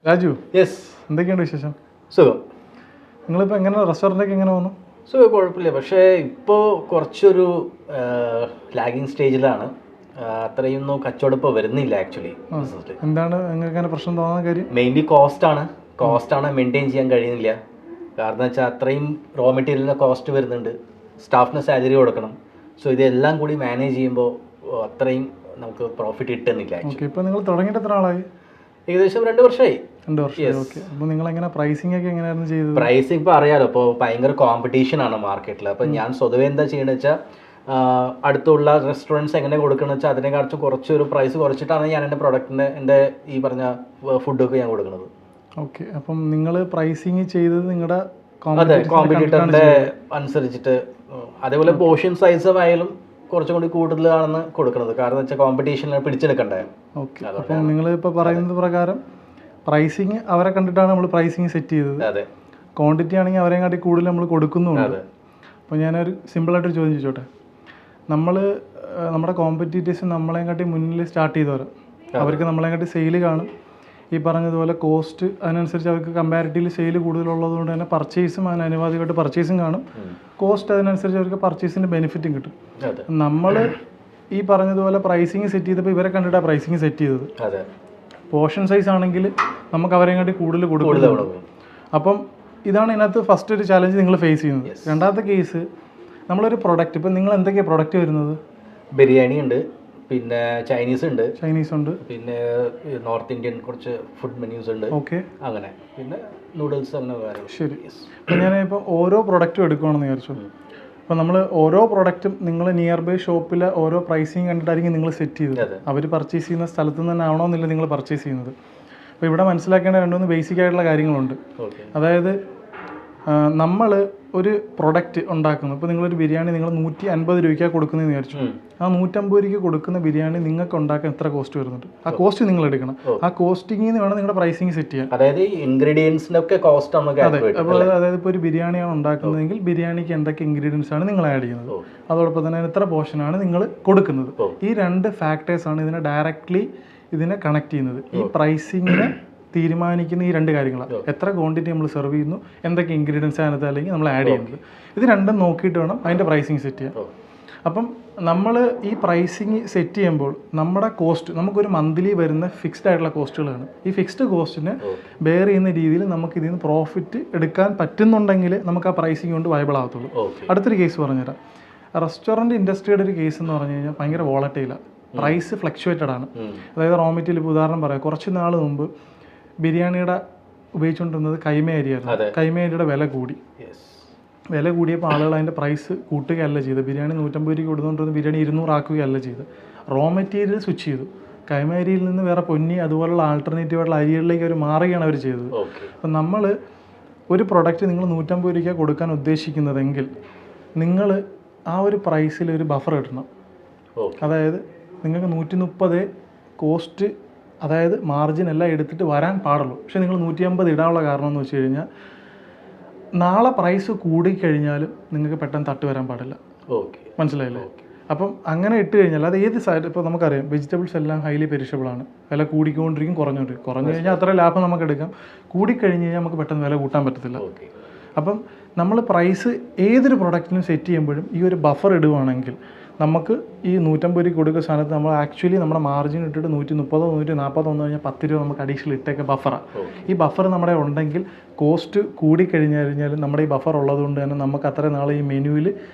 Raju, yes. എന്തൊക്കെയുണ്ട് വിശേഷം? സുഖം. നിങ്ങളിപ്പോൾ എങ്ങനെ റെസ്റ്റോറൻറ്റൊക്കെ എങ്ങനെ വന്നു? സുഖം, കുഴപ്പമില്ല. പക്ഷേ ഇപ്പോൾ കുറച്ചൊരു ലാഗിങ് സ്റ്റേജിലാണ്. അത്രയൊന്നും കച്ചവടം ഇപ്പോൾ വരുന്നില്ല ആക്ച്വലി ബിസിനസ്സിൽ. എന്താണ് നിങ്ങൾക്ക് അങ്ങനെ പ്രശ്നം തോന്നാൻ കാര്യം? മെയിൻലി കോസ്റ്റാണ് മെയിൻറ്റെയിൻ ചെയ്യാൻ കഴിയുന്നില്ല. കാരണം വെച്ചാൽ അത്രയും റോ മെറ്റീരിയലിന് കോസ്റ്റ് വരുന്നുണ്ട്, സ്റ്റാഫിന് സാലറി കൊടുക്കണം. സോ ഇതെല്ലാം കൂടി മാനേജ് ചെയ്യുമ്പോൾ അത്രയും നമുക്ക് പ്രോഫിറ്റ് കിട്ടുന്നില്ല. ഓക്കെ, ഇപ്പോൾ നിങ്ങൾ തുടങ്ങിയിട്ട് എത്ര ആളായി? ഏകദേശം 2 വർഷമായി. 2 വർഷം. ഓക്കെ, അപ്പോൾ നിങ്ങൾ എങ്ങനെ പ്രൈസിംഗ് ഒക്കെ എങ്ങനെയായിരുന്നു ചെയ്തത്? പ്രൈസിങ് ഇപ്പോൾ അറിയാലോ, ഇപ്പോൾ ഭയങ്കര കോമ്പറ്റീഷൻ ആണ് മാർക്കറ്റിൽ. അപ്പോൾ ഞാൻ സ്വതവേ എന്താ ചെയ്യണമെന്ന് വെച്ചാൽ അടുത്തുള്ള റെസ്റ്റോറൻറ്റ്സ് എങ്ങനെ കൊടുക്കണമെന്ന് വെച്ചാൽ അതിനെക്കുറിച്ച് കുറച്ചൊരു പ്രൈസ് കുറച്ചിട്ടാണ് ഞാൻ എൻ്റെ പ്രൊഡക്റ്റിൻ്റെ എൻ്റെ ഈ പറഞ്ഞ ഫുഡൊക്കെ ഞാൻ കൊടുക്കുന്നത്. ഓക്കെ, അപ്പം നിങ്ങൾ പ്രൈസിങ് ചെയ്തത് നിങ്ങളുടെ കോമ്പറ്റീറ്ററിൻ്റെ അനുസരിച്ചിട്ട്, അതേപോലെ പോർഷൻ സൈസ് ആയാലും കുറച്ചും കൂടി കൂടുതലാണെന്ന് കൊടുക്കുന്നത്. കാരണം വെച്ചാൽ കോമ്പറ്റീഷനിൽ പിടിച്ചെടുക്കണ്ടേ. ഓക്കെ, അപ്പം നിങ്ങൾ ഇപ്പോൾ പറയുന്നത് പ്രകാരം പ്രൈസിങ് അവരെ കണ്ടിട്ടാണ് നമ്മൾ പ്രൈസിങ് സെറ്റ് ചെയ്തത്. അതെ. ക്വാണ്ടിറ്റി ആണെങ്കിൽ അവരെയും കാട്ടി കൂടുതൽ നമ്മൾ കൊടുക്കുന്നുണ്ട്. അപ്പോൾ ഞാനൊരു സിമ്പിളായിട്ടൊരു ചോദ്യം ചോദിച്ചോട്ടെ. നമ്മൾ നമ്മുടെ കോമ്പറ്റീറ്റേഴ്സ് നമ്മളെയും കാട്ടി മുന്നിൽ സ്റ്റാർട്ട് ചെയ്തവർ, അവർക്ക് നമ്മളെയും കാട്ടി സെയിൽ കാണും. ഈ പറഞ്ഞതുപോലെ കോസ്റ്റ് അതിനനുസരിച്ച് അവർക്ക് കമ്പാരിറ്റീവ്ലി സെയിൽ കൂടുതലുള്ളത് കൊണ്ട് തന്നെ പർച്ചേസും അതിന് അനുവാദികമായിട്ട് പർച്ചേസും കാണും. കോസ്റ്റ് അതിനനുസരിച്ച് അവർക്ക് പർച്ചേസിൻ്റെ ബെനിഫിറ്റും കിട്ടും. നമ്മൾ ഈ പറഞ്ഞതുപോലെ പ്രൈസിങ് സെറ്റ് ചെയ്തപ്പോൾ ഇവരെ കണ്ടിട്ടാണ് പ്രൈസിങ് സെറ്റ് ചെയ്തത്. പോർഷൻ സൈസ് ആണെങ്കിൽ നമുക്ക് അവരെയും കാട്ടി കൂടുതൽ കൊടുക്കുന്നുള്ളൂ. അപ്പം ഇതാണ് ഇതിനകത്ത് ഫസ്റ്റ് ഒരു ചാലഞ്ച് നിങ്ങൾ ഫേസ് ചെയ്യുന്നത്. രണ്ടാമത്തെ കേസ്, നമ്മളൊരു പ്രൊഡക്റ്റ്, ഇപ്പം നിങ്ങൾ എന്തൊക്കെയാണ് പ്രൊഡക്റ്റ് വരുന്നത്? ബിരിയാണി ഉണ്ട്, പിന്നെ ചൈനീസ് ഉണ്ട്, പിന്നെ നോർത്ത് ഇന്ത്യൻ കുറച്ച് ഫുഡ് മെനൂസ് ഉണ്ട്. ഓക്കെ, അങ്ങനെ പിന്നെ നൂഡിൽസ് അങ്ങനെ. ശരി. അപ്പം ഞാനിപ്പോൾ ഓരോ പ്രൊഡക്റ്റും എടുക്കുകയാണെന്ന് വിചാരിച്ചു. അപ്പോൾ നമ്മൾ ഓരോ പ്രൊഡക്റ്റും നിങ്ങൾ നിയർ ബൈ ഷോപ്പിലെ ഓരോ പ്രൈസിങ് കണ്ടിട്ടായിരിക്കും നിങ്ങൾ സെറ്റ് ചെയ്തത്. അവർ പർച്ചേസ് ചെയ്യുന്ന സ്ഥലത്ത് നിന്ന് തന്നെ ആവണമെന്നില്ല നിങ്ങൾ പർച്ചേസ് ചെയ്യുന്നത്. അപ്പോൾ ഇവിടെ മനസ്സിലാക്കേണ്ട 2-3 ബേസിക് ആയിട്ടുള്ള കാര്യങ്ങളുണ്ട്. അതായത് നമ്മൾ ഒരു പ്രൊഡക്റ്റ് ഉണ്ടാക്കുന്നു. ഇപ്പോൾ നിങ്ങളൊരു ബിരിയാണി നിങ്ങൾ 150 രൂപയ്ക്കാണ് കൊടുക്കുന്നതെന്ന് വിചാരിച്ചു. ആ 150 രൂപയ്ക്ക് കൊടുക്കുന്ന ബിരിയാണി നിങ്ങൾക്ക് ഉണ്ടാക്കാൻ എത്ര കോസ്റ്റ് വരുന്നുണ്ട്? ആ കോസ്റ്റ് നിങ്ങൾ എടുക്കണം. ആ കോസ്റ്റിങ്ങിൽ നിന്ന് വേണം നിങ്ങളുടെ പ്രൈസിങ് സെറ്റ് ചെയ്യാൻ. അതായത് ഇൻഗ്രീഡിയൻസിനൊക്കെ കോസ്റ്റ് നമുക്ക്. അതെ, അപ്പോൾ അതായത് ഇപ്പോൾ ഒരു ബിരിയാണിയാണ് ഉണ്ടാക്കുന്നതെങ്കിൽ ബിരിയാണിക്ക് എന്തൊക്കെ ഇൻഗ്രീഡിയൻസ് ആണ് നിങ്ങൾ ആഡ് ചെയ്യുന്നത്, അതോടൊപ്പം തന്നെ എത്ര പോർഷനാണ് നിങ്ങൾ കൊടുക്കുന്നത്. ഈ 2 ഫാക്ടേഴ്സാണ് ഇതിനെ ഡയറക്റ്റ്ലി ഇതിനെ കണക്ട് ചെയ്യുന്നത്. ഈ പ്രൈസിങ്ങിനെ തീരുമാനിക്കുന്ന ഈ 2 കാര്യങ്ങളാണ്. എത്ര ക്വാണ്ടിറ്റി നമ്മൾ സെർവ് ചെയ്യുന്നു, എന്തൊക്കെ ഇൻഗ്രീഡിയൻസ് അതിനകത്ത് അല്ലെങ്കിൽ നമ്മൾ ആഡ് ചെയ്യുന്നത്. ഇത് രണ്ടും നോക്കിയിട്ട് വേണം അതിൻ്റെ പ്രൈസിങ് സെറ്റ് ചെയ്യാൻ. അപ്പം നമ്മൾ ഈ പ്രൈസിങ് സെറ്റ് ചെയ്യുമ്പോൾ നമ്മുടെ കോസ്റ്റ്, നമുക്കൊരു മന്ത്ലി വരുന്ന ഫിക്സ്ഡ് ആയിട്ടുള്ള കോസ്റ്റുകളാണ്. ഈ ഫിക്സ്ഡ് കോസ്റ്റിനെ ബെയർ ചെയ്യുന്ന രീതിയിൽ നമുക്ക് ഇതിൽ നിന്ന് പ്രോഫിറ്റ് എടുക്കാൻ പറ്റുന്നുണ്ടെങ്കിൽ നമുക്ക് ആ പ്രൈസിങ് കൊണ്ട് വയബിൾ ആകത്തുള്ളൂ. അടുത്തൊരു കേസ് പറഞ്ഞുതരാം. റെസ്റ്റോറൻറ്റ് ഇൻഡസ്ട്രിയുടെ ഒരു കേസ് എന്ന് പറഞ്ഞു കഴിഞ്ഞാൽ ഭയങ്കര വോളറ്റൈലാണ്, പ്രൈസ് ഫ്ലക്ച്വേറ്റഡ് ആണ്. അതായത് റോ മെറ്റീരിയൽ, ഇപ്പോൾ ഉദാഹരണം പറയാം, കുറച്ച് നാൾ മുമ്പ് ബിരിയാണിയുടെ ഉപയോഗിച്ചുകൊണ്ടിരുന്നത് കൈമ അരിയായിരുന്നു. കൈമ അരിയുടെ വില കൂടിയപ്പോൾ ആളുകൾ അതിൻ്റെ പ്രൈസ് കൂട്ടുകയല്ല ചെയ്തത്. ബിരിയാണി 150 രൂപ കൊടുത്തുകൊണ്ടിരുന്ന ബിരിയാണി 200 ആക്കുകയല്ല ചെയ്ത്. റോ മെറ്റീരിയൽ സ്വിച്ച് ചെയ്തു. കൈമ അരിയിൽ നിന്ന് വേറെ പൊന്നി അതുപോലുള്ള ആൾട്ടർനേറ്റീവായിട്ടുള്ള അരികളിലേക്ക് അവർ മാറുകയാണ് അവർ ചെയ്തത്. അപ്പം നമ്മൾ ഒരു പ്രൊഡക്റ്റ് നിങ്ങൾ 150 രൂപയ്ക്ക് കൊടുക്കാൻ ഉദ്ദേശിക്കുന്നതെങ്കിൽ നിങ്ങൾ ആ ഒരു പ്രൈസിൽ ഒരു ബഫർ ഇടണം. അതായത് നിങ്ങൾക്ക് 130 കോസ്റ്റ്, അതായത് മാർജിൻ എല്ലാം എടുത്തിട്ട് വരാൻ പാടുള്ളൂ. പക്ഷേ നിങ്ങൾ 150 ഇടാനുള്ള കാരണം എന്ന് വെച്ച് കഴിഞ്ഞാൽ നാളെ പ്രൈസ് കൂടിക്കഴിഞ്ഞാലും നിങ്ങൾക്ക് പെട്ടെന്ന് തട്ട് വരാൻ പാടില്ല. മനസ്സിലായില്ലേ? അപ്പം അങ്ങനെ ഇട്ട് കഴിഞ്ഞാൽ അത് ഏത് സൈഡ്, ഇപ്പോൾ നമുക്കറിയാം വെജിറ്റബിൾസ് എല്ലാം ഹൈലി പെരിഷബിൾ ആണ്. വില കൂടിക്കൊണ്ടിരിക്കും, കുറഞ്ഞു കഴിഞ്ഞാൽ അത്ര ലാഭം നമുക്ക് എടുക്കാം. കൂടിക്കഴിഞ്ഞ് കഴിഞ്ഞാൽ നമുക്ക് പെട്ടെന്ന് വില കൂട്ടാൻ പറ്റത്തില്ല. അപ്പം നമ്മൾ പ്രൈസ് ഏതൊരു പ്രൊഡക്റ്റിനും സെറ്റ് ചെയ്യുമ്പോഴും ഈ ഒരു ബഫർ ഇടുവാണെങ്കിൽ നമുക്ക് ഈ 150 രൂപ കൊടുക്കുന്ന സ്ഥാനത്ത് നമ്മൾ ആക്ച്വലി നമ്മുടെ മാർജിൻ ഇട്ടിട്ട് 130 140 വന്നു കഴിഞ്ഞാൽ 10 രൂപ നമുക്ക് അഡീഷണൽ ഇട്ടേക്ക് ബഫറാണ്. ഈ ബഫർ നമ്മുടെ ഉണ്ടെങ്കിൽ കോസ്റ്റ് കൂടിക്കഴിഞ്ഞാൽ നമ്മുടെ ഈ ബഫർ ഉള്ളതുകൊണ്ട് തന്നെ നമുക്ക് അത്ര നാളെ ഈ മെനുവിൽ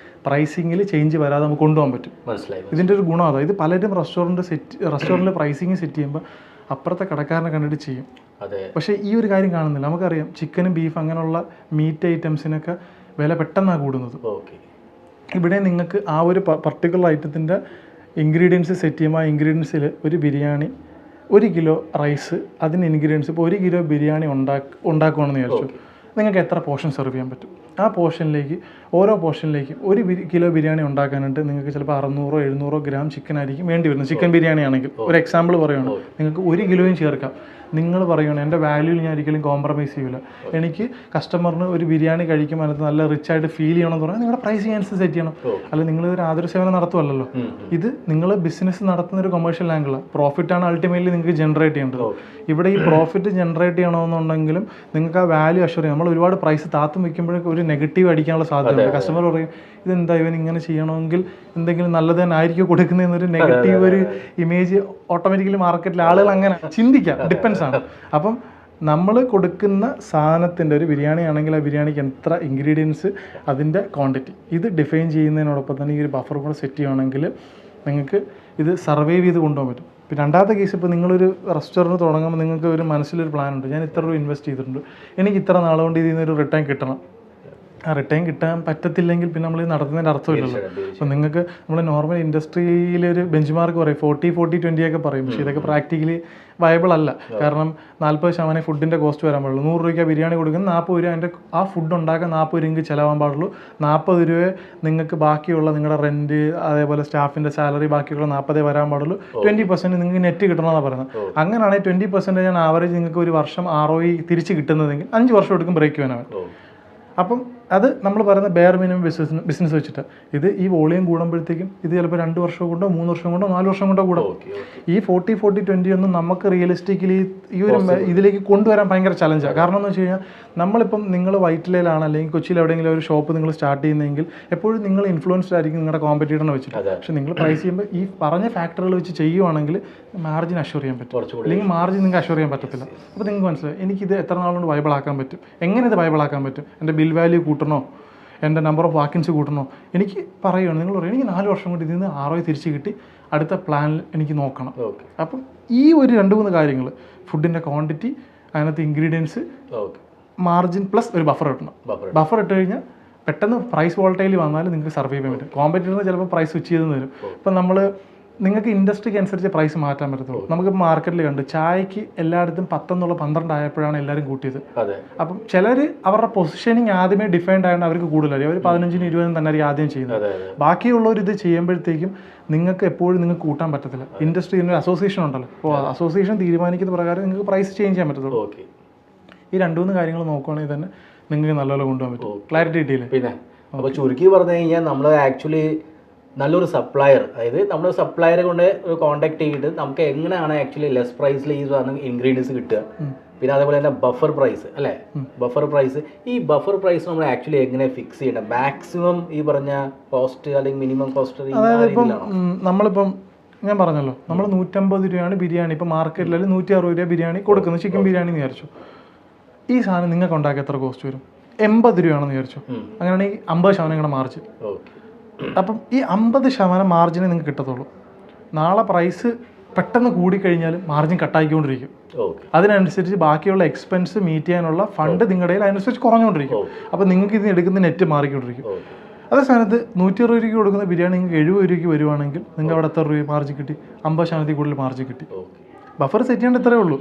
പ്രൈസിങ്ങിൽ ചേഞ്ച് വരാതെ നമുക്ക് കൊണ്ടുപോകാൻ പറ്റും. ഇതിൻ്റെ ഒരു ഗുണം അതാണ്. ഇത് പലരും റെസ്റ്റോറൻറ്റിൽ പ്രൈസിങ് സെറ്റ് ചെയ്യുമ്പോൾ അപ്പുറത്തെ കടക്കാരനെ കണ്ടിട്ട് ചെയ്യും. പക്ഷേ ഈ ഒരു കാര്യം കാണുന്നില്ല. നമുക്കറിയാം ചിക്കനും ബീഫ് അങ്ങനെയുള്ള മീറ്റ് ഐറ്റംസിനൊക്കെ വില പെട്ടെന്നാണ് കൂടുന്നത്. ഇവിടെ നിങ്ങൾക്ക് ആ ഒരു പർട്ടിക്കുലർ ഐറ്റത്തിൻ്റെ ഇൻഗ്രീഡിയൻസ് സെറ്റ് ചെയ്യുമ്പോൾ ആ ഇൻഗ്രീഡിയൻസിൽ ഒരു ബിരിയാണി, 1 കിലോ റൈസ്, അതിന് ഇൻഗ്രീഡിയൻസ് ഇപ്പോൾ 1 കിലോ ബിരിയാണി ഉണ്ടാക്കുകയാണെന്ന് വിചാരിച്ചു. നിങ്ങൾക്ക് എത്ര പോർഷൻ സെർവ് ചെയ്യാൻ പറ്റും. ആ പോർഷനിലേക്ക് ഓരോ പോർഷനിലേക്കും 1 കിലോ ബിരിയാണി ഉണ്ടാക്കാനായിട്ട് നിങ്ങൾക്ക് ചിലപ്പോൾ 600-700 ഗ്രാം ചിക്കൻ ആയിരിക്കും വേണ്ടി വരുന്നത്. ചിക്കൻ ബിരിയാണി ആണെങ്കിൽ ഒരു എക്സാമ്പിൾ പറയുകയാണ്, നിങ്ങൾക്ക് 1 കിലോയും ചേർക്കാം. നിങ്ങൾ പറയുകയാണ് എൻ്റെ വാല്യൂയിൽ ഞാൻ ഒരിക്കലും കോംപ്രമൈസ് ചെയ്യില്ല, എനിക്ക് കസ്റ്റമറിന് ഒരു ബിരിയാണി കഴിക്കുമ്പോൾ അതിനകത്ത് നല്ല റിച്ച് ആയിട്ട് ഫീൽ ചെയ്യണമെന്ന് പറഞ്ഞാൽ നിങ്ങളുടെ പ്രൈസിങ് അനുസരിച്ച് സെറ്റ് ചെയ്യണം. അല്ല നിങ്ങൾ ഒരു ആതുര സേവനം നടത്തുമല്ലോ, ഇത് നിങ്ങൾ ബിസിനസ് നടത്തുന്ന ഒരു കൊമേഴ്ഷ്യൽ ആംഗിളാണ്. പ്രോഫിറ്റാണ് അൾട്ടിമേറ്റ്ലി നിങ്ങൾക്ക് ജനറേറ്റ് ചെയ്യേണ്ടത്. ഇവിടെ ഈ പ്രോഫിറ്റ് ജനറേറ്റ് ചെയ്യണമെന്നുണ്ടെങ്കിലും നിങ്ങൾക്ക് ആ വാല്യൂ അഷ്വർ ചെയ്യണം. നമ്മൾ ഒരുപാട് പ്രൈസ് താത്തും വയ്ക്കുമ്പോഴേക്കും ഒരു നെഗറ്റീവ് അടിക്കാനുള്ള സാധ്യതയുണ്ട്. കസ്റ്റമർ പറയും ഇതെന്താ ഇവൻ ഇങ്ങനെ ചെയ്യണമെങ്കിൽ എന്തെങ്കിലും നല്ലത് തന്നെ ആയിരിക്കും കൊടുക്കുന്നതെന്നൊരു നെഗറ്റീവ് ഒരു ഇമേജ് ഓട്ടോമാറ്റിക്കലി മാർക്കറ്റിൽ ആളുകൾ അങ്ങനെ ചിന്തിക്കാം. ഡിപ്പെൻസ് ആണ്. അപ്പം നമ്മൾ കൊടുക്കുന്ന സാധനത്തിൻ്റെ ഒരു ബിരിയാണി ആണെങ്കിൽ ആ ബിരിയാണിക്ക് എത്ര ഇൻഗ്രീഡിയൻസ്, അതിൻ്റെ ക്വാണ്ടിറ്റി ഇത് ഡിഫൈൻ ചെയ്യുന്നതിനോടൊപ്പം തന്നെ ഈ ഒരു ബഫർ കൂടെ സെറ്റ് ചെയ്യുകയാണെങ്കിൽ നിങ്ങൾക്ക് ഇത് സർവൈവ് ചെയ്ത് കൊണ്ടുപോകാൻ പറ്റും. പിന്നെ രണ്ടാമത്തെ കേസ്, ഇപ്പോൾ നിങ്ങളൊരു റെസ്റ്റോറൻറ്റ് തുടങ്ങുമ്പോൾ നിങ്ങൾക്ക് ഒരു മനസ്സിലൊരു പ്ലാൻ ഉണ്ട്, ഞാൻ ഇത്ര രൂപ ഇൻവെസ്റ്റ് ചെയ്തിട്ടുണ്ട്, എനിക്ക് ഇത്ര നാൾ കൊണ്ട് ഇതിൽ നിന്നൊരു റിട്ടേൺ കിട്ടണം. ആ റിട്ടേൺ കിട്ടാൻ പറ്റത്തില്ലെങ്കിൽ പിന്നെ നമ്മൾ നടത്തുന്നതിൻ്റെ അർത്ഥമില്ലല്ലോ. അപ്പോൾ നിങ്ങൾക്ക് നമ്മൾ നോർമൽ ഇൻഡസ്ട്രിയിലൊരു ബെഞ്ച് മാർക്ക് പറയും 40-40-20 ഒക്കെ പറയും. പക്ഷേ ഇതൊക്കെ പ്രാക്ടിക്കലി വയബിൾ അല്ല. കാരണം 40% ഫുഡിൻ്റെ കോസ്റ്റ് വരാൻ പാടുള്ളൂ. 100 രൂപയ്ക്ക് ബിരിയാണി കൊടുക്കുന്നത് 40 രൂപ അതിൻ്റെ ആ ഫുഡ് ഉണ്ടാക്കാൻ 40 രൂപയ്ക്ക് ചിലവാൻ പാടുള്ളൂ. 40 രൂപ നിങ്ങൾക്ക് ബാക്കിയുള്ള നിങ്ങളുടെ റെൻറ്റ് അതേപോലെ സ്റ്റാഫിൻ്റെ സാലറി ബാക്കിയുള്ള 40 വരാൻ പാടുള്ളൂ. 20% നിങ്ങൾക്ക് നെറ്റ് കിട്ടണമെന്നാണ് പറയുന്നത്. അങ്ങനെയാണെങ്കിൽ 20% ആവറേജ് നിങ്ങൾക്ക് ഒരു വർഷം ROI തിരിച്ച് കിട്ടുന്നതെങ്കിൽ 5 വർഷം എടുക്കും ബ്രേക്ക് ചെയ്യാനാവും. അപ്പം അത് നമ്മൾ പറയുന്ന ബെയർ മിനിമം ബിസിനസ് വെച്ചിട്ട് ഇത് ഈ വോളിയം കൂടുമ്പോഴത്തേക്കും ഇത് ചിലപ്പോൾ 2 വർഷം കൊണ്ടോ 3 വർഷം കൊണ്ടോ 4 വർഷം കൊണ്ടോ കൂടാം. ഈ 40-40-20 ഒന്നും നമുക്ക് റിയലിസ്റ്റിക്കലി ഈ ഒരു ഇതിലേക്ക് കൊണ്ടുവരാൻ ഭയങ്കര ചലഞ്ചാണ്. കാരണം എന്ന് വെച്ച് കഴിഞ്ഞാൽ നമ്മളിപ്പം നിങ്ങൾ വൈറ്റിലയിലാണ് അല്ലെങ്കിൽ കൊച്ചിയിൽ എവിടെയെങ്കിലും ഒരു ഷോപ്പ് നിങ്ങൾ സ്റ്റാർട്ട് ചെയ്യുന്നതെങ്കിൽ എപ്പോഴും നിങ്ങൾ ഇൻഫ്ലുവൻസ്ഡ് ആയിരിക്കും നിങ്ങളുടെ കോമ്പറ്റീറ്ററിനെ വെച്ചിട്ട്. പക്ഷേ നിങ്ങൾ പ്രൈസ് ചെയ്യുമ്പോൾ ഈ പറഞ്ഞ ഫാക്ടറുകൾ വെച്ച് ചെയ്യുവാണെങ്കിൽ മാർജിൻ അഷ്വർ ചെയ്യാൻ പറ്റും. അല്ലെങ്കിൽ മാർജിൻ നിങ്ങൾക്ക് അഷ്വർ ചെയ്യാൻ പറ്റത്തില്ല. അപ്പോൾ നിങ്ങൾക്ക് മനസ്സിലായി എനിക്കിത് എത്ര നാളുകൊണ്ട് വൈബിൾ ആക്കാൻ പറ്റും, എങ്ങനെ ഇത് വൈബിൾ ആക്കാൻ പറ്റും, എൻ്റെ ബിൽ വാല്യൂ കൂട്ടണോ, എൻ്റെ നമ്പർ ഓഫ് വാക്കിൻസ് കൂട്ടണോ, എനിക്ക് പറയുകയാണ്. നിങ്ങൾ പറയും എനിക്ക് 4 വർഷം കൊണ്ട് ഇതിൽ നിന്ന് ROI തിരിച്ച് കിട്ടി, അടുത്ത പ്ലാനിൽ എനിക്ക് നോക്കണം. അപ്പം ഈ ഒരു 2-3 കാര്യങ്ങൾ, ഫുഡിൻ്റെ ക്വാണ്ടിറ്റി, അതിനകത്ത് ഇൻഗ്രീഡിയൻസ്, മാർജിൻ പ്ലസ് ഒരു ബഫർ ഇടണം. ബഫർ ഇട്ട് കഴിഞ്ഞാൽ പെട്ടെന്ന് പ്രൈസ് വോളറ്റൈൽ വന്നാലും നിങ്ങൾക്ക് സർവൈവ് ചെയ്യാൻ പറ്റും. കോമ്പറ്റീറ്ററിന് ചിലപ്പോൾ പ്രൈസ് സ്വിച്ച് ചെയ്തെന്ന് വരും. ഇപ്പം നമ്മൾ നിങ്ങൾക്ക് ഇൻഡസ്ട്രിക്ക് അനുസരിച്ച് പ്രൈസ് മാറ്റാൻ പറ്റത്തുള്ളൂ. നമുക്ക് മാർക്കറ്റിൽ കണ്ട് ചായക്ക് എല്ലായിടത്തും 10 എന്നുള്ള 12 ആയപ്പോഴാണ് എല്ലാവരും കൂട്ടിയത്. അപ്പം ചിലർ അവരുടെ പൊസിഷനിങ് ആദ്യമേ ഡിഫൈൻഡ് ആയതുകൊണ്ട് അവർക്ക് കൂടുതലായി, അവർ 15-20 തന്നെ ആയിരിക്കും ആദ്യം ചെയ്യുന്നത്. ബാക്കിയുള്ളവർ ഇത് ചെയ്യുമ്പോഴത്തേക്കും നിങ്ങൾക്ക് എപ്പോഴും നിങ്ങൾക്ക് കൂട്ടാൻ പറ്റത്തില്ല. ഇൻഡസ്ട്രി ഒരു അസോസിയേഷൻ ഉണ്ടല്ലോ, അപ്പോൾ അസോസിയേഷൻ തീരുമാനിക്കുന്ന പ്രകാരം നിങ്ങൾക്ക് പ്രൈസ് ചേഞ്ച് ചെയ്യാൻ പറ്റത്തുള്ളൂ. ഈ 2-3 കാര്യങ്ങൾ നോക്കുകയാണെങ്കിൽ തന്നെ നിങ്ങൾക്ക് നല്ലപോലെ കൊണ്ടുപോകാൻ പറ്റും. ക്ലാരിറ്റി കിട്ടിയില്ലേ? പിന്നെ അപ്പോൾ ചുരുക്കി പറഞ്ഞു കഴിഞ്ഞാൽ നമ്മൾ ആക്ച്വലി നല്ലൊരു സപ്ലയർ, അതായത് നമ്മൾ സപ്ലയറെ കൊണ്ട് കോൺടാക്ട് ചെയ്തിട്ട് നമുക്ക് എങ്ങനെയാണ് ആക്ച്വലി ലെസ് പ്രൈസിൽ ഈ സാധനം ഇൻഗ്രീഡിയൻസ് കിട്ടുക. പിന്നെ അതേപോലെ തന്നെ ബഫർ പ്രൈസ് അല്ലേ, ബഫർ പ്രൈസ്. ഈ ബഫർ പ്രൈസ് നമ്മൾ ആക്ച്വലി എങ്ങനെ ഫിക്സ് ചെയ്യണം? മാക്സിമം ഈ പറഞ്ഞ കോസ്റ്റ് അല്ലെങ്കിൽ മിനിമം കോസ്റ്റ്? അതായത് ഇപ്പം നമ്മളിപ്പം ഞാൻ പറഞ്ഞല്ലോ, നമ്മൾ 150 രൂപയാണ് ബിരിയാണി ഇപ്പോൾ മാർക്കറ്റിൽ 160 രൂപ ബിരിയാണി കൊടുക്കുന്നത്, ചിക്കൻ ബിരിയാണി എന്ന് വിചാരിച്ചു. ഈ സാധനം നിങ്ങൾക്ക് ഉണ്ടാക്കി എത്ര കോസ്റ്റ് വരും? 80 രൂപയാണെന്ന് വിചാരിച്ചു. അങ്ങനെയാണെങ്കിൽ 50% നിങ്ങളുടെ മാർജിൻ. അപ്പം ഈ 50% മാർജിനെ നിങ്ങൾക്ക് കിട്ടത്തുള്ളൂ. നാളെ പ്രൈസ് പെട്ടെന്ന് കൂടിക്കഴിഞ്ഞാലും മാർജിൻ കട്ടായിക്കൊണ്ടിരിക്കും. അതിനനുസരിച്ച് ബാക്കിയുള്ള എക്സ്പെൻസ് മീറ്റ് ചെയ്യാനുള്ള ഫണ്ട് നിങ്ങളുടെ കയ്യിൽ അതിനനുസരിച്ച് കുറഞ്ഞുകൊണ്ടിരിക്കും. അപ്പോൾ നിങ്ങൾക്ക് ഇതിന് എടുക്കുന്ന നെറ്റ് മാറിക്കൊണ്ടിരിക്കും. അതേ സ്ഥാനത്ത് 120 രൂപയ്ക്ക് കൊടുക്കുന്ന ബിരിയാണി നിങ്ങൾക്ക് 70 രൂപയ്ക്ക് വരുവാണെങ്കിൽ നിങ്ങൾക്ക് അവിടെ എത്ര രൂപ മാർജിൻ കിട്ടി? 50% കൂടുതൽ മാർജിൻ കിട്ടി. ബഫർ സെറ്റ് ചെയ്യേണ്ട ഇത്രയേ ഉള്ളൂ.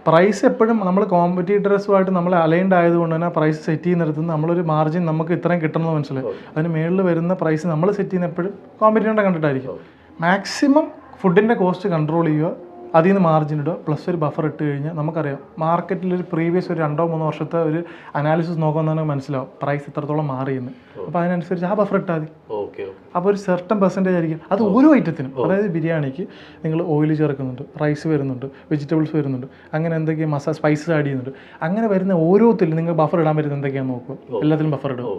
പ്രൈസ് എപ്പോഴും നമ്മൾ കോമ്പറ്റീറ്റേഴ്സുമായിട്ട് നമ്മൾ അലൈൻഡ് ആയതുകൊണ്ട് തന്നെ പ്രൈസ് സെറ്റ് ചെയ്യുന്നിടത്ത് നമ്മളൊരു മാർജിൻ നമുക്ക് ഇത്രയും കിട്ടണമെന്ന് മനസ്സിലായി. അതിന് മേളിൽ വരുന്ന പ്രൈസ് നമ്മൾ സെറ്റ് ചെയ്യുന്ന എപ്പോഴും കോമ്പറ്റീറ്ററിനെ കണ്ടിട്ടായിരിക്കും. മാക്സിമം ഫുഡിൻ്റെ കോസ്റ്റ് കൺട്രോൾ ചെയ്യുക, അതിൽ നിന്ന് മാർജിൻ ഇടുക, പ്ലസ് ഒരു ബഫർ ഇട്ട് കഴിഞ്ഞാൽ നമുക്കറിയാം മാർക്കറ്റിലൊരു പ്രീവിയസ് ഒരു 2-3 വർഷത്തെ ഒരു അനാലിസിസ് നോക്കുമ്പോൾ തന്നെ മനസ്സിലാവും പ്രൈസ് ഇത്രത്തോളം മാറിയെന്ന്. അപ്പോൾ അതിനനുസരിച്ച് ആ ബഫർ ഇട്ടാൽ മതി. അപ്പോൾ ഒരു സെർട്ടൺ പെർസെൻറ്റേജ് ആയിരിക്കും അത് ഓരോ ഐറ്റത്തിനും. അതായത് ബിരിയാണിക്ക് നിങ്ങൾ ഓയിൽ ചേർക്കുന്നുണ്ട്, റൈസ് വരുന്നുണ്ട്, വെജിറ്റബിൾസ് വരുന്നുണ്ട്, അങ്ങനെ എന്തൊക്കെയാണ് സ്പൈസസ് ആഡ് ചെയ്യുന്നുണ്ട്. അങ്ങനെ വരുന്ന ഓരോത്തിലും നിങ്ങൾ ബഫർ ഇടാൻ പറ്റുന്ന എന്തൊക്കെയാണെന്ന് നോക്കുക, എല്ലാത്തിലും ബഫർ ഇടുക.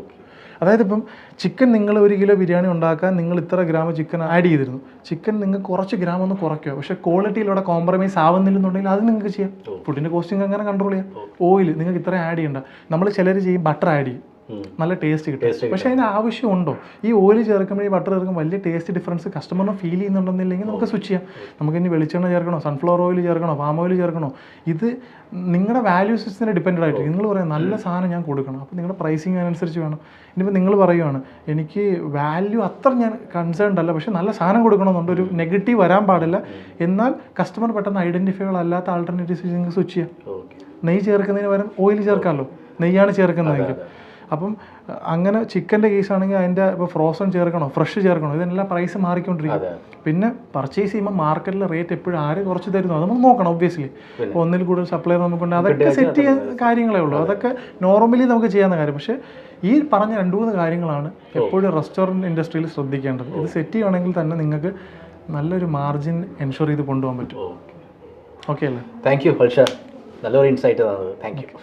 അതായത് ഇപ്പം ചിക്കൻ നിങ്ങൾ 1 കിലോ ബിരിയാണി ഉണ്ടാക്കാൻ നിങ്ങൾ ഇത്ര ഗ്രാം ചിക്കൻ ആഡ് ചെയ്തിരുന്നു. ചിക്കൻ നിങ്ങൾ കുറച്ച് ഗ്രാം ഒന്ന് കുറയ്ക്കുക, പക്ഷേ ക്വാളിറ്റിയിലൂടെ കോംപ്രമൈസ് ആവുന്നില്ലെന്നുണ്ടെങ്കിൽ അത് നിങ്ങൾക്ക് ചെയ്യാം. ഫുഡിൻ്റെ കോസ്റ്റിംഗ് അങ്ങനെ കൺട്രോൾ ചെയ്യാം. ഓയിൽ നിങ്ങൾക്ക് ഇത്ര ആഡ് ചെയ്യണ്ട. നമ്മൾ ചിലർ ചെയ്യും ബട്ടർ ആഡ് ചെയ്യും, നല്ല ടേസ്റ്റ് കിട്ടും. പക്ഷേ അതിന് ആവശ്യമുണ്ടോ? ഈ ഓയിൽ ചേർക്കുമ്പോൾ ഈ ബട്ടർ ചേർക്കുമ്പോൾ വലിയ ടേസ്റ്റ് ഡിഫറൻസ് കസ്റ്റമറിന് ഫീൽ ചെയ്യുന്നുണ്ടെന്നില്ലെങ്കിൽ നമുക്ക് സ്വിച്ച് ചെയ്യാം. നമുക്ക് ഇനി വെളിച്ചെണ്ണ ചേർക്കണോ, സൺഫ്ലവർ ഓയിൽ ചേർക്കണോ, പാം ഓയിൽ ചേർക്കണോ, ഇത് നിങ്ങളുടെ വാല്യൂ സിസ്റ്റത്തിന് ഡിപ്പെൻഡ് ആയിട്ട്. നിങ്ങൾ പറയാം നല്ല സാധനം ഞാൻ കൊടുക്കണം, അപ്പോൾ നിങ്ങളുടെ പ്രൈസിങ് അനുസരിച്ച് വേണം. ഇനിയിപ്പോൾ നിങ്ങൾ പറയുവാണ് എനിക്ക് വാല്യൂ അത്ര ഞാൻ കൺസേൺഡ് അല്ല, പക്ഷേ നല്ല സാധനം കൊടുക്കണമെന്നുണ്ട്, ഒരു നെഗറ്റീവ് വരാൻ പാടില്ല. എന്നാൽ കസ്റ്റമർ പെട്ടെന്ന് ഐഡൻറ്റിഫൈബിൾ അല്ലാത്ത ആൾട്ടർനേറ്റീവ്സ് നിങ്ങൾക്ക് സ്വിച്ച് ചെയ്യാം. നെയ്യ് ചേർക്കുന്നതിന് പകരം ഓയിൽ ചേർക്കാമല്ലോ. നെയ്യാണ് ചേർക്കുന്നതെങ്കിൽ. അപ്പം അങ്ങനെ ചിക്കൻ്റെ കേസാണെങ്കിൽ അതിൻ്റെ ഇപ്പോൾ ഫ്രോസൺ ചേർക്കണോ ഫ്രഷ് ചേർക്കണോ ഇതെല്ലാം പ്രൈസ് മാറിക്കൊണ്ടിരിക്കും. പിന്നെ പർച്ചേസ് ചെയ്യുമ്പോൾ മാർക്കറ്റിലെ റേറ്റ് എപ്പോഴും ആര് കുറച്ച് തരുന്നു അത് നമുക്ക് നോക്കണം. ഒബ്വിയസ്ലി ഇപ്പോൾ ഒന്നിൽ കൂടുതൽ സപ്ലൈ നമുക്കുണ്ട്, അതൊക്കെ സെറ്റ് ചെയ്യുന്ന കാര്യങ്ങളേ ഉള്ളൂ. അതൊക്കെ നോർമലി നമുക്ക് ചെയ്യാവുന്ന കാര്യം. പക്ഷേ ഈ പറഞ്ഞ 2-3 കാര്യങ്ങളാണ് എപ്പോഴും റെസ്റ്റോറൻറ്റ് ഇൻഡസ്ട്രിയിൽ ശ്രദ്ധിക്കേണ്ടത്. ഇത് സെറ്റ് ചെയ്യുകയാണെങ്കിൽ തന്നെ നിങ്ങൾക്ക് നല്ലൊരു മാർജിൻ എൻഷുർ ചെയ്ത് കൊണ്ടുപോകാൻ പറ്റും. ഓക്കെ അല്ലേ? താങ്ക് യു ഹർഷ, നല്ലൊരു ഇൻസൈറ്റ് തന്നത്. Thank you.